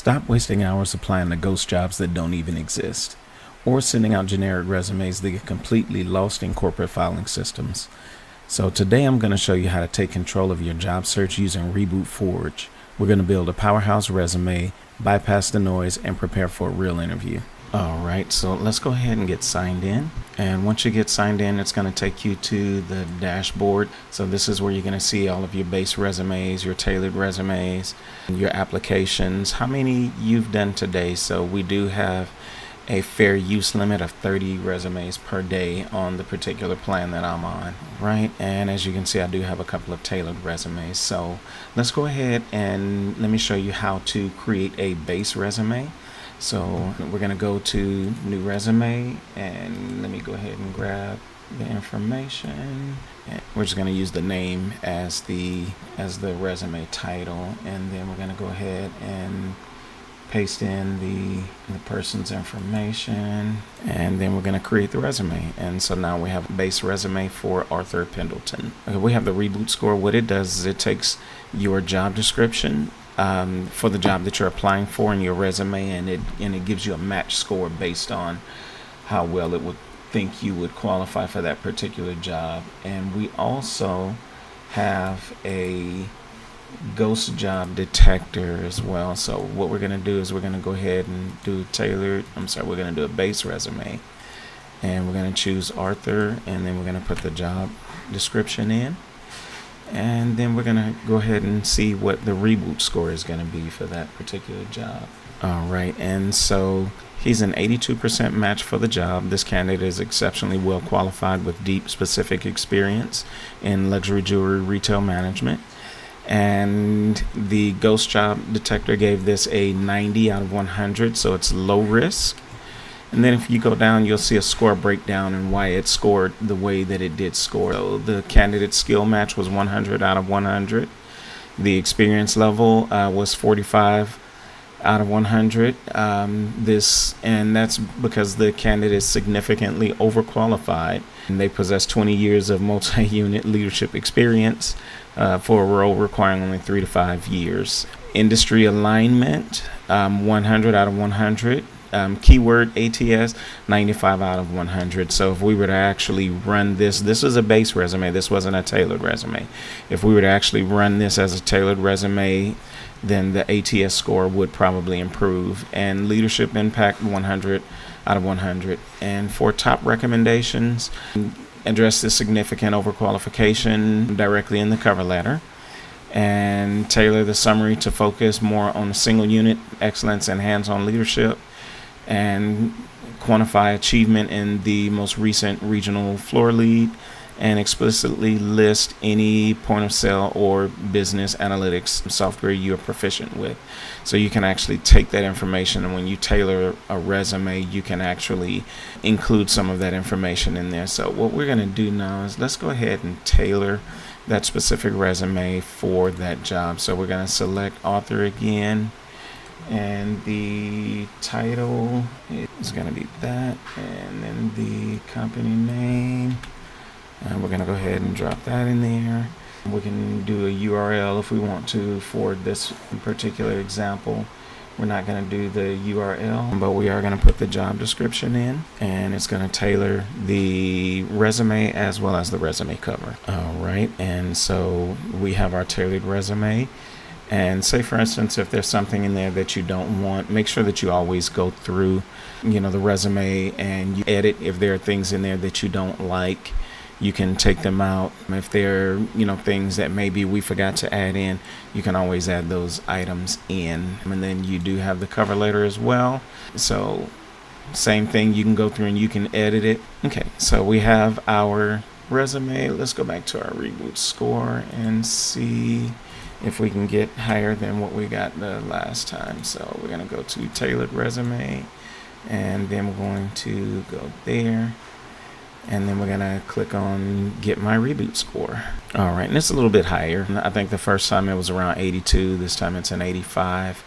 Stop wasting hours applying to ghost jobs that don't even exist, or sending out generic resumes that get completely lost in corporate filing systems. So today I'm going to show you how to take control of your job search using RebootForge. We're going to build a powerhouse resume, bypass the noise, and prepare for a real interview. Alright, so let's go ahead and get signed in. And once you get signed in, it's going to take you to the dashboard. So this is where you're going to see all of your base resumes, your tailored resumes, your applications, how many you've done today. So we do have a fair use limit of 30 resumes per day on the particular plan that I'm on, right? And as you can see, I do have a couple of tailored resumes. So let's go ahead and let me show you how to create a base resume. So we're going to go to new resume, and let me go ahead and grab the information. And we're just going to use the name as the resume title, and then we're going to go ahead and paste in the person's information, and then we're going to create the resume. And so now we have a base resume for Arthur Pendleton. Okay, we have the Reboot Score. What it does is it takes your job description for the job that you're applying for in your resume, and it gives you a match score based on how well it would think you would qualify for that particular job. And we also have a ghost job detector as well. So what we're going to do is we're going to go ahead and do we're going to do a base resume, and we're going to choose Arthur, and then we're going to put the job description in, and then we're going to go ahead and see what the reboot score is going to be for that particular job. Alright, and so he's an 82% match for the job. This candidate is exceptionally well qualified with deep specific experience in luxury jewelry retail management. And the ghost job detector gave this a 90 out of 100, so it's low risk. And then if you go down, you'll see a score breakdown and why it scored the way that it did score. So the candidate skill match was 100 out of 100. The experience level was 45 out of 100. And that's because the candidate is significantly overqualified, and they possess 20 years of multi-unit leadership experience for a role requiring only 3 to 5 years. Industry alignment, 100 out of 100. Keyword ATS, 95 out of 100. So if we were to actually run this is a base resume, this wasn't a tailored resume. If we were to actually run this as a tailored resume, then the ATS score would probably improve. And leadership impact, 100 out of 100. And for top recommendations, address the significant overqualification directly in the cover letter, and tailor the summary to focus more on a single unit excellence and hands-on leadership, and quantify achievement in the most recent regional floor lead, and explicitly list any point of sale or business analytics software you're proficient with. So you can actually take that information, and when you tailor a resume, you can actually include some of that information in there. So what we're going to do now is let's go ahead and tailor that specific resume for that job. So we're going to select Author again, and the title is going to be that, and then the company name, and we're going to go ahead and drop that in there. We can do a URL if we want to for this particular example. We're not going to do the URL, but we are going to put the job description in, and it's going to tailor the resume as well as the resume cover. Alright, and so we have our tailored resume. And say, for instance, if there's something in there that you don't want, make sure that you always go through, the resume, and you edit. If there are things in there that you don't like, you can take them out. If there are, things that maybe we forgot to add in, you can always add those items in. And then you do have the cover letter as well. So same thing, you can go through and you can edit it. Okay, so we have our resume. Let's go back to our reboot score and see if we can get higher than what we got the last time. So we're going to go to tailored resume, and then we're going to go there, and then we're going to click on get my reboot score. Alright, and it's a little bit higher. I think the first time it was around 82, this time it's an 85,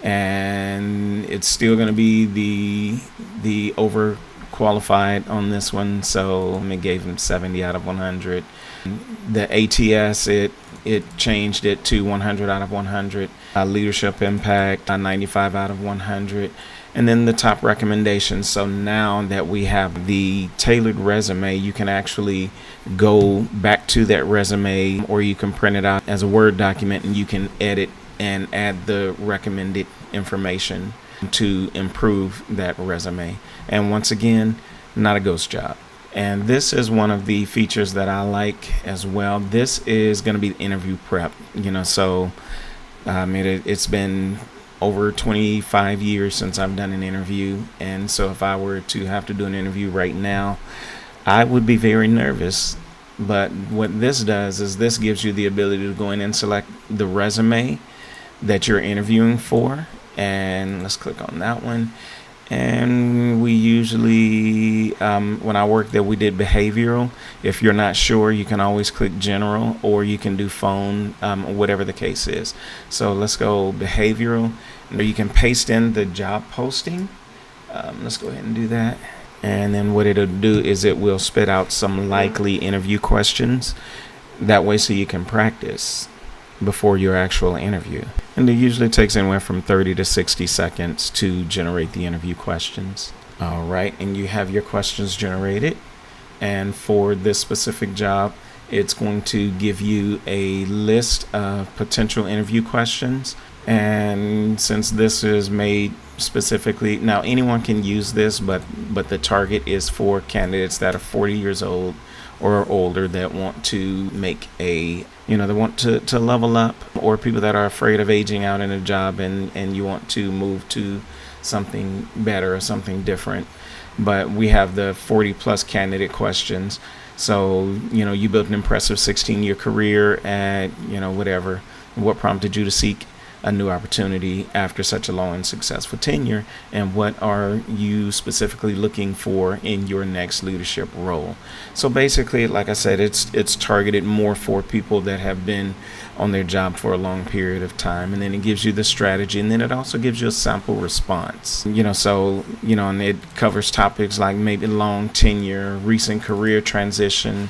and it's still going to be the overqualified on this one, so it gave him 70 out of 100. The ATS, it changed it to 100 out of 100. leadership impact, 95 out of 100, and then the top recommendations. So now that we have the tailored resume, you can actually go back to that resume, or you can print it out as a Word document and you can edit and add the recommended information to improve that resume. And once again, not a ghost job. And this is one of the features that I like as well. This is going to be interview prep, so it's been over 25 years since I've done an interview. And so if I were to have to do an interview right now, I would be very nervous. But what this does is this gives you the ability to go in and select the resume that you're interviewing for. And let's click on that one. And we usually, when I worked there, we did behavioral. If you're not sure, you can always click general, or you can do phone, whatever the case is. So let's go behavioral. And you can paste in the job posting. Let's go ahead and do that. And then what it'll do is it will spit out some likely interview questions. That way so you can practice before your actual interview. And it usually takes anywhere from 30 to 60 seconds to generate the interview questions. All right, and you have your questions generated. And for this specific job, it's going to give you a list of potential interview questions. And since this is made specifically, now anyone can use this, but the target is for candidates that are 40 years old or older that want to make they want to level up, or people that are afraid of aging out in a job and you want to move to something better or something different. But we have the 40 plus candidate questions. So, you built an impressive 16-year career at, whatever. What prompted you to seek a new opportunity after such a long and successful tenure, and what are you specifically looking for in your next leadership role? So basically, like I said, it's targeted more for people that have been on their job for a long period of time, and then it gives you the strategy, and then it also gives you a sample response. And it covers topics like maybe long tenure, recent career transition,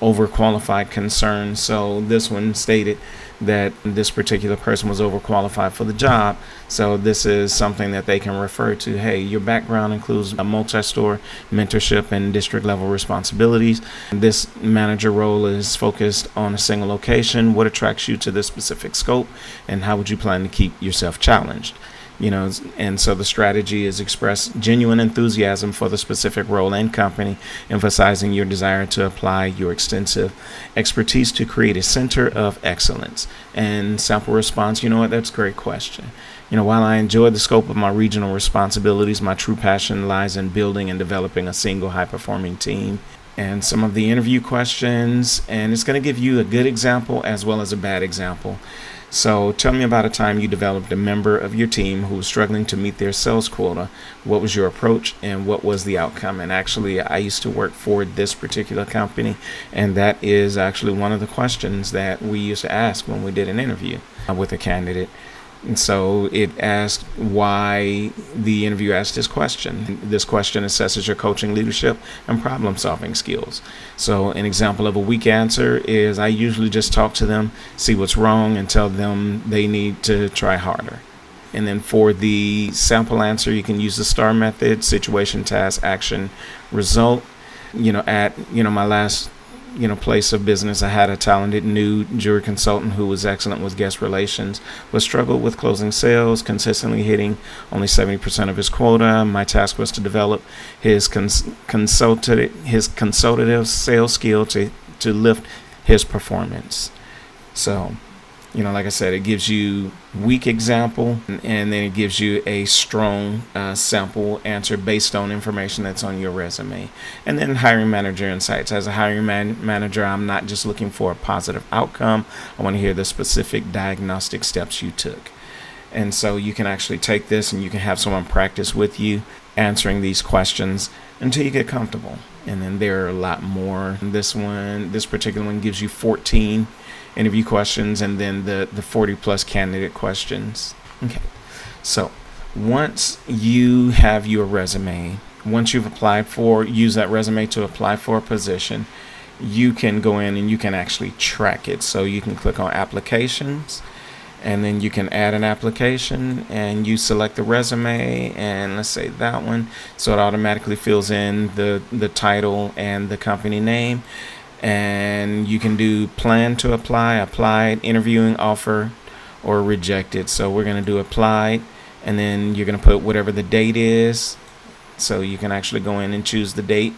overqualified concerns. So this one stated that this particular person was overqualified for the job. So this is something that they can refer to. Hey, your background includes a multi-store mentorship and district level responsibilities. This manager role is focused on a single location. What attracts you to this specific scope, and how would you plan to keep yourself challenged? And so the strategy is express genuine enthusiasm for the specific role and company, emphasizing your desire to apply your extensive expertise to create a center of excellence. And sample response, that's a great question. While I enjoy the scope of my regional responsibilities, my true passion lies in building and developing a single high-performing team. And some of the interview questions, and it's going to give you a good example as well as a bad example. So tell me about a time you developed a member of your team who was struggling to meet their sales quota. What was your approach and what was the outcome? And actually, I used to work for this particular company, and that is actually one of the questions that we used to ask when we did an interview with a candidate. And so it asked why the interview asked this question. This question assesses your coaching, leadership, and problem-solving skills. So an example of a weak answer is I usually just talk to them, see what's wrong, and tell them they need to try harder. And then for the sample answer, you can use the STAR method: situation, task, action, result. At my last place of business, I had a talented new jury consultant who was excellent with guest relations, but struggled with closing sales, consistently hitting only 70% of his quota. My task was to develop his consultative sales skill to lift his performance. So, like I said, it gives you weak example, and then it gives you a strong sample answer based on information that's on your resume. And then hiring manager insights. As a hiring manager, I'm not just looking for a positive outcome. I want to hear the specific diagnostic steps you took. And so you can actually take this and you can have someone practice with you answering these questions until you get comfortable. And then there are a lot more. This particular one gives you 14 interview questions, and then the 40 plus candidate questions. Okay, so once you have your resume, once you've use that resume to apply for a position, you can go in and you can actually track it. So you can click on applications, and then you can add an application, and you select the resume, and let's say that one, so it automatically fills in the title and the company name. And you can do plan to apply, applied, interviewing, offer, or rejected. So we're going to do applied, and then you're going to put whatever the date is, so you can actually go in and choose the date.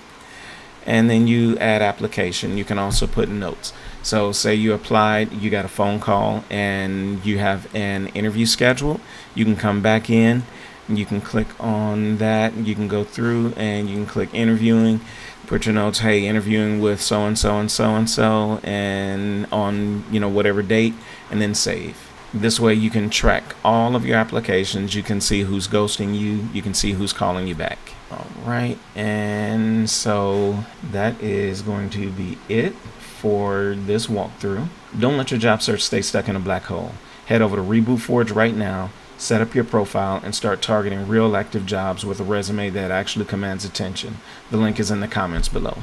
And then you add application. You can also put notes. So say you applied, you got a phone call, and you have an interview scheduled. You can come back in, and you can click on that. You can go through and you can click interviewing, put your notes, hey, interviewing with so and so and so and so, and on whatever date, and then save. This way you can track all of your applications. You can see who's ghosting you. You can see who's calling you back. All right, and so that is going to be it for this walkthrough. Don't let your job search stay stuck in a black hole. Head over to RebootForge right now, set up your profile, and start targeting real active jobs with a resume that actually commands attention. The link is in the comments below.